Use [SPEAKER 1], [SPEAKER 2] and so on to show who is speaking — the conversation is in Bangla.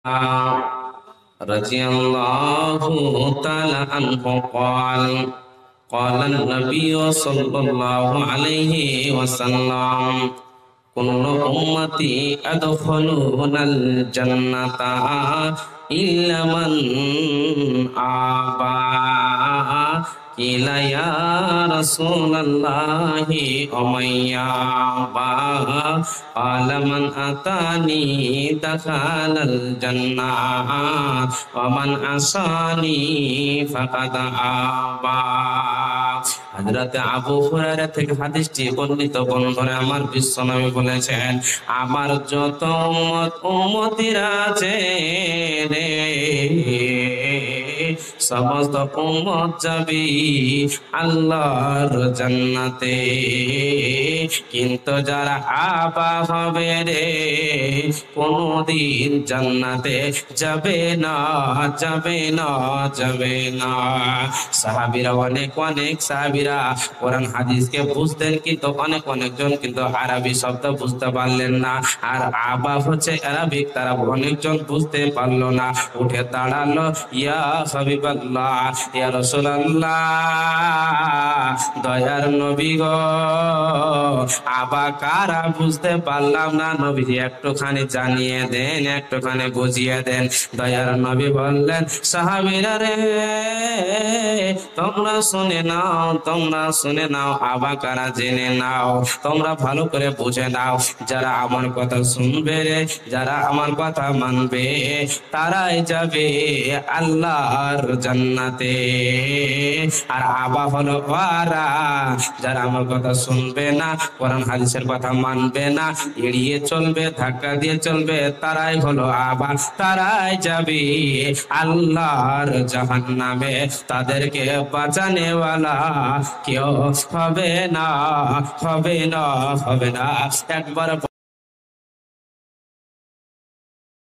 [SPEAKER 1] رضي الله تعالى عنه قال النبي صلى الله عليه وسلم كل أمتي أدخلون الجنة إلا من أبى قيل يا رسول الله ومن يأبى قال من أتاني دخل الجنة ومن عصاني فقد أبى। হযরত আবু হুরায়রা থেকে হাদিসটি বর্ণিত। বন্ধুরা আমার, বিশ্বনবী বলেছেন, আমার যত উম্মতিরা আছে রে, সমস্ত উম্মত যাবে আল্লাহর জান্নাতে, কিন্তু যারা আবা হবে রে কোনদিন জান্নাতে যাবে না, যাবে না, যাবে না। সাহাবীরা অনেক সাহাবীরা কোরআন হাদিসকে বুঝতেন, কিন্তু অনেকজন কিন্তু আরবি শব্দ বুঝতে পারলেন না। আর আবা হচ্ছে আরবিক, তারা অনেকজন বুঝতে পারলো না। উঠে দাঁড়ালো, ইয়া হাবিবাল্লাহ, ইয়া রাসূলুল্লাহ, দয়ার নবী গো, আবা কারা বুঝতে পারলাম না, নবীজি একটুখানি জানিয়ে দেন, একটুখানি বুঝিয়ে দেন। দয়ার নবী বললেন, সাহাবীরা রে, তোমরা শুনে নাও, তোমরা শুনে নাও, আবা কারা জেনে নাও, তোমরা ভালো করে বুঝে নাও। যারা আমার কথা শুনবে রে, যারা আমার কথা মানবে, তারাই যাবে আল্লাহর জান্নাতে। আর আবা হলো ওরা যারা আমার কথা শুনবে না, কোরআন হাদিসের কথা মানবে না, এড়িয়ে চলবে, ধাক্কা দিয়ে চলবে, তারাই হলো আবা, তারাই যাবে আল্লাহর জাহান্নামে। তাদেরকে বাঁচানেওয়ালা কেউ হবে না, হবে না, হবে না। একবার